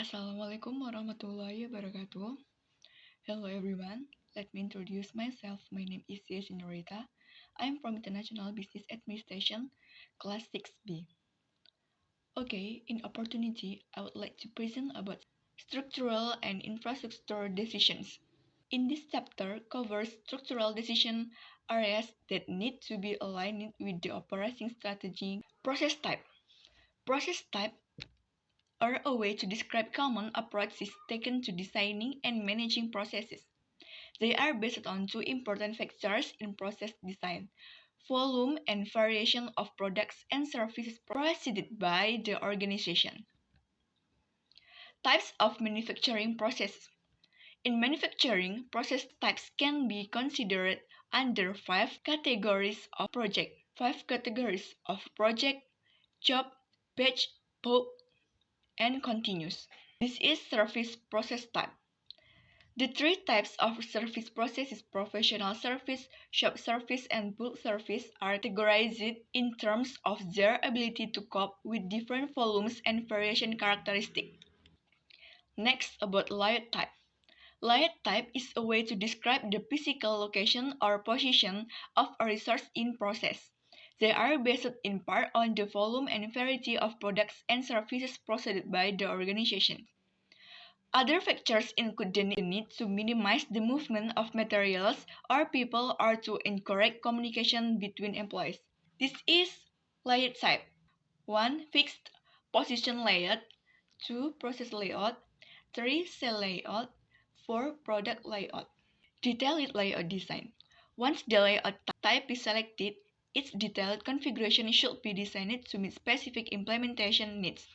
Assalamualaikum warahmatullahi wabarakatuh. Hello everyone. Let me introduce myself. My name is Senorita. I'm from International Business Administration, Class 6B. Okay, in opportunity, I would like to present about structural and infrastructure decisions. In this chapter covers structural decision areas that need to be aligned with the operating strategy. Process type. Process type are a way to describe common approaches taken to designing and managing processes. They are based on two important factors in process design: volume and variation of products and services provided by the organization. Types of manufacturing processes. In manufacturing, process types can be considered under five categories of project. Job, batch, bulk, and continuous. This is service process type. The three types of service processes, professional service, shop service, and bulk service, are categorized in terms of their ability to cope with different volumes and variation characteristics. Next, about layout type. Layout type is a way to describe the physical location or position of a resource in process. They are based in part on the volume and variety of products and services processed by the organization. Other factors include the need to minimize the movement of materials or people or to encourage communication between employees. This is layout type. 1. Fixed position layout. 2. Process layout. 3. Cell layout. 4. Product layout. Detailed layout design. Once the layout type is selected, its detailed configuration should be designed to meet specific implementation needs.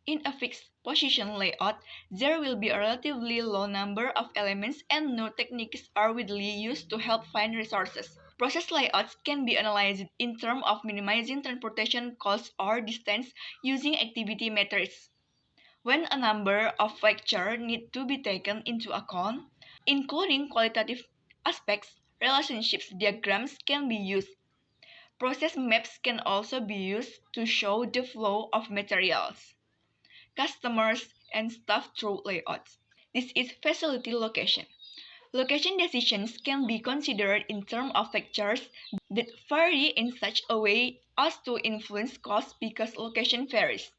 In a fixed position layout, there will be a relatively low number of elements and no techniques are widely used to help find resources. Process layouts can be analyzed in terms of minimizing transportation costs or distance using activity metrics. When a number of factors need to be taken into account, including qualitative aspects, relationships diagrams can be used. Process maps can also be used to show the flow of materials, customers, and staff through layouts. This is facility location. Location decisions can be considered in terms of factors that vary in such a way as to influence cost because location varies,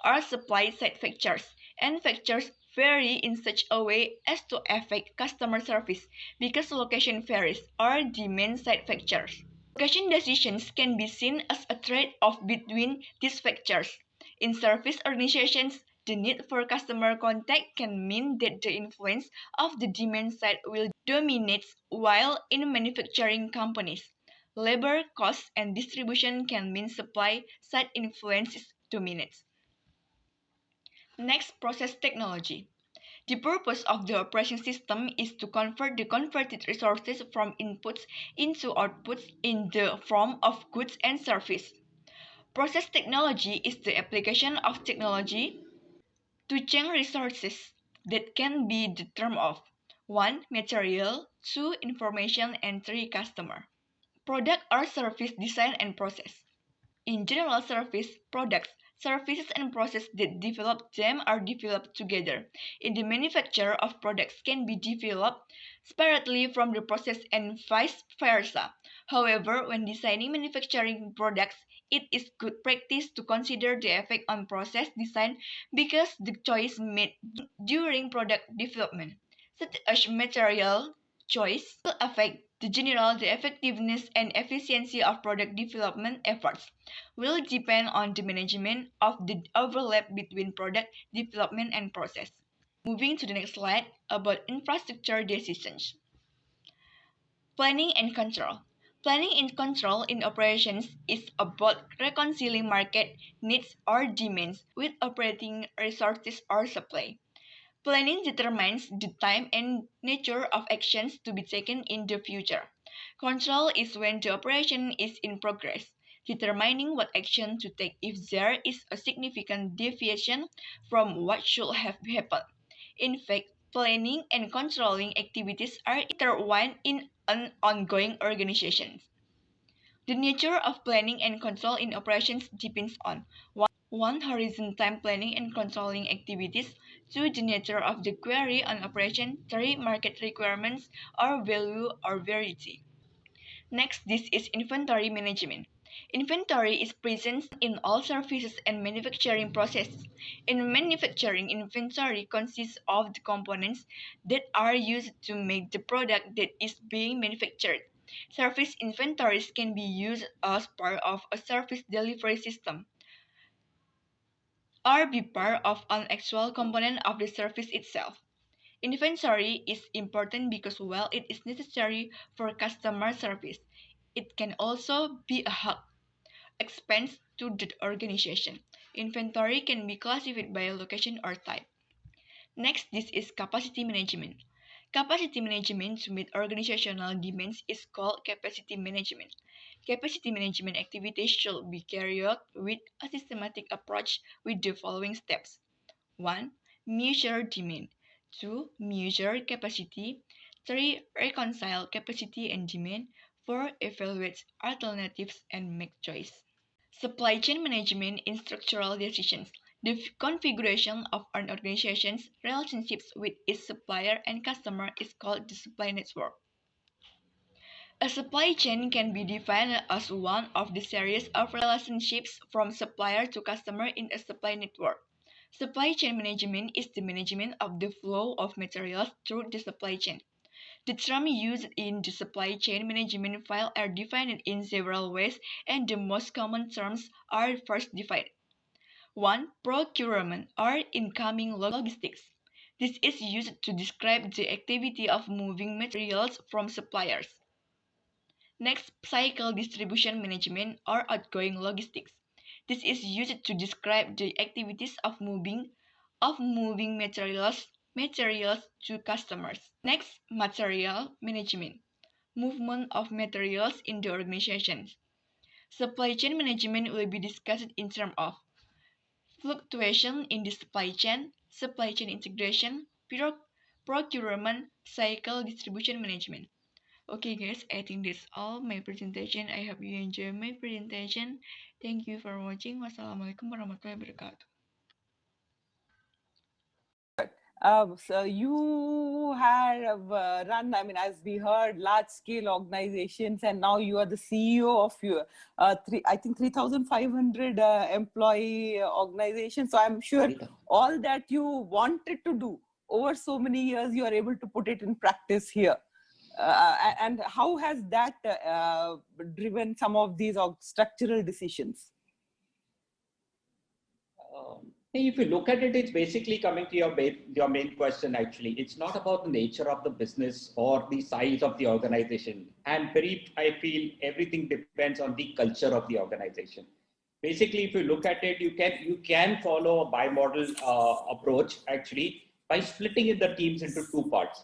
or supply side factors, and factors vary in such a way as to affect customer service because location varies, or demand side factors. Location decisions can be seen as a trade-off between these factors. In service organizations, the need for customer contact can mean that the influence of the demand side will dominate, while in manufacturing companies, labor costs and distribution can mean supply side influence dominates. Next, process technology. The purpose of the operation system is to convert the converted resources from inputs into outputs in the form of goods and service. Process technology is the application of technology to change resources that can be the term of 1. Material, 2. Information, and 3. Customer. Product or service design and process. In general service products, services and processes that develop them are developed together. In the manufacture of products can be developed separately from the process and vice versa. However, when designing manufacturing products, it is good practice to consider the effect on process design because the choice made during product development, such as material choice, will affect the effectiveness and efficiency of product development efforts will depend on the management of the overlap between product development and process. Moving to the next slide about infrastructure decisions. Planning and control. Planning and control in operations is about reconciling market needs or demands with operating resources or supply. Planning determines the time and nature of actions to be taken in the future. Control is when the operation is in progress, determining what action to take if there is a significant deviation from what should have happened. In fact, planning and controlling activities are intertwined in an ongoing organization. The nature of planning and control in operations depends on 1. Horizon time planning and controlling activities. 2. The nature of the query and operation. 3. Market requirements or value or variety. Next, this is inventory management. Inventory is present in all services and manufacturing processes. In manufacturing, inventory consists of the components that are used to make the product that is being manufactured. Service inventories can be used as part of a service delivery system or be part of an actual component of the service itself. Inventory is important because while it is necessary for customer service, it can also be a expense to the organization. Inventory can be classified by location or type. Next, this is capacity management. Capacity management to meet organizational demands is called capacity management. Capacity management activities should be carried out with a systematic approach with the following steps. 1. Measure demand. 2. Measure capacity. 3. Reconcile capacity and demand. 4. Evaluate alternatives and make choice. Supply chain management in structural decisions. The configuration of an organization's relationships with its supplier and customer is called the supply network. A supply chain can be defined as one of the series of relationships from supplier to customer in a supply network. Supply chain management is the management of the flow of materials through the supply chain. The terms used in the supply chain management file are defined in several ways, and the most common terms are first defined. 1. Procurement or incoming logistics. This is used to describe the activity of moving materials from suppliers. Next, cycle distribution management or outgoing logistics. This is used to describe the activities of moving materials to customers. Next, material management. Movement of materials in the organization. Supply chain management will be discussed in terms of fluctuation in the supply chain integration, procurement, cycle distribution management. Okay guys, I think that's all my presentation. I hope you enjoy my presentation. Thank you for watching. Wassalamualaikum warahmatullahi wabarakatuh. So you have run, I mean, as we heard, large-scale organizations, and now you are the CEO of your, I think 3,500 employee organization. So I'm sure all that you wanted to do over so many years, you are able to put it in practice here. And how has that driven some of these structural decisions? If you look at it, it's basically coming to your main question, actually. It's not about the nature of the business or the size of the organization. And I feel everything depends on the culture of the organization. Basically, if you look at it, you can follow a bimodal approach, actually, by splitting in the teams into two parts.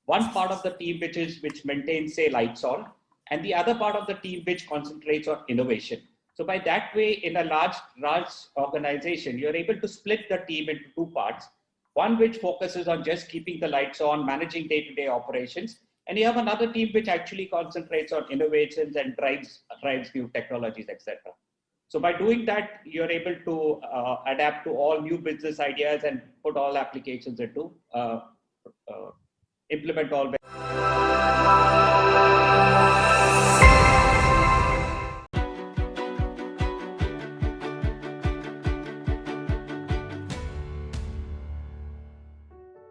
One part of the team which maintains, say, lights on, and the other part of the team which concentrates on innovation. So by that way, in a large organization, you're able to split the team into two parts. One which focuses on just keeping the lights on, managing day-to-day operations. And you have another team which actually concentrates on innovations and drives new technologies, etc. So by doing that, you're able to adapt to all new business ideas and put all applications into, implement all.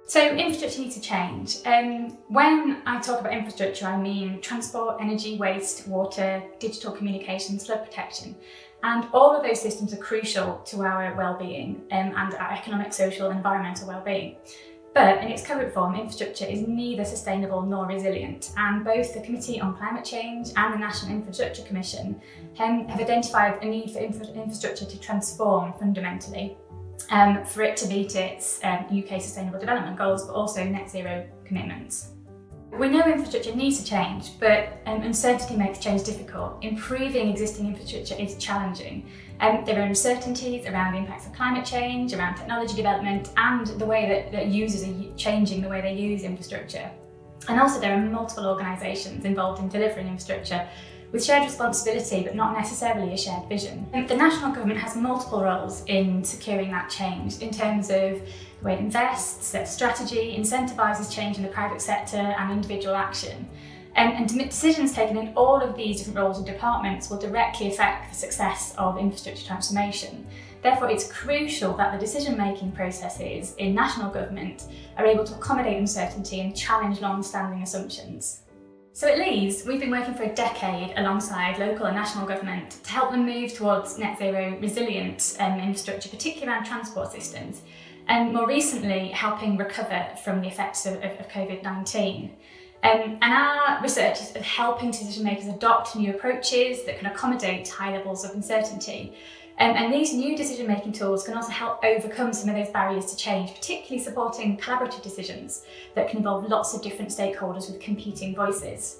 So infrastructure needs to change. When I talk about infrastructure, I mean transport, energy, waste, water, digital communications, flood protection. And all of those systems are crucial to our well-being and our economic, social and environmental well-being. But in its current form, infrastructure is neither sustainable nor resilient, and both the Committee on Climate Change and the National Infrastructure Commission have identified a need for infrastructure to transform fundamentally for it to meet its UK Sustainable Development Goals, but also net zero commitments. We know infrastructure needs to change, but uncertainty makes change difficult. Improving existing infrastructure is challenging. There are uncertainties around the impacts of climate change, around technology development, and the way that users are changing the way they use infrastructure. And also there are multiple organisations involved in delivering infrastructure, with shared responsibility but not necessarily a shared vision. The national government has multiple roles in securing that change in terms of the way it invests, sets strategy, incentivises change in the private sector and individual action. And decisions taken in all of these different roles and departments will directly affect the success of infrastructure transformation. Therefore, it's crucial that the decision-making processes in national government are able to accommodate uncertainty and challenge long-standing assumptions. So at Leeds, we've been working for a decade alongside local and national government to help them move towards net zero resilient infrastructure, particularly around transport systems, and more recently helping recover from the effects of COVID-19. And our research is helping decision makers adopt new approaches that can accommodate high levels of uncertainty. And these new decision-making tools can also help overcome some of those barriers to change, particularly supporting collaborative decisions that can involve lots of different stakeholders with competing voices.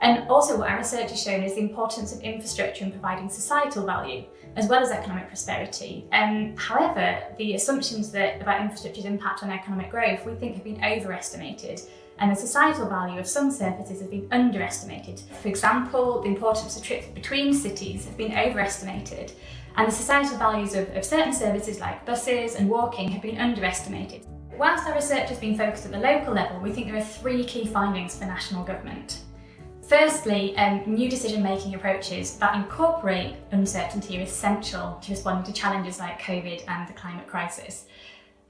And also what our research has shown is the importance of infrastructure in providing societal value, as well as economic prosperity. However, the assumptions about infrastructure's impact on economic growth we think have been overestimated, and the societal value of some services has been underestimated. For example, the importance of trips between cities have been overestimated, and the societal values of certain services like buses and walking have been underestimated. Whilst our research has been focused at the local level, we think there are three key findings for national government. Firstly, new decision-making approaches that incorporate uncertainty are essential to responding to challenges like COVID and the climate crisis.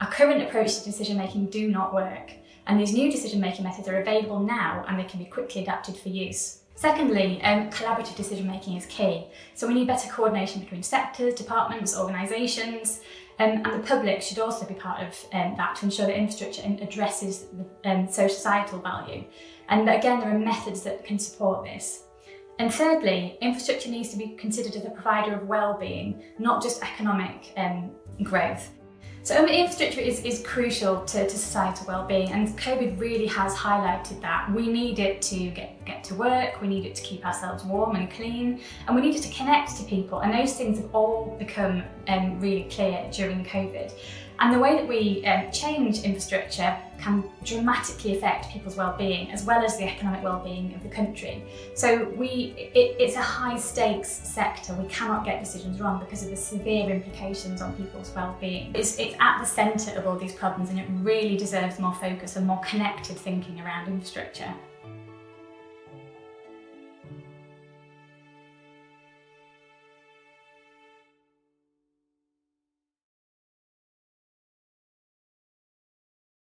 Our current approach to decision-making do not work, and these new decision-making methods are available now and they can be quickly adapted for use. Secondly, collaborative decision-making is key, so we need better coordination between sectors, departments, organisations, and the public should also be part of that to ensure that infrastructure addresses the societal value. And again, there are methods that can support this. And thirdly, infrastructure needs to be considered as a provider of well-being, not just economic growth. So infrastructure is crucial to societal well-being, and COVID really has highlighted that. We need it to get to work, we need it to keep ourselves warm and clean, and we need it to connect to people, and those things have all become really clear during COVID. And the way that we change infrastructure can dramatically affect people's well-being as well as the economic well-being of the country. So it's a high-stakes sector. We cannot get decisions wrong because of the severe implications on people's well-being. It's at the centre of all these problems, and it really deserves more focus and more connected thinking around infrastructure.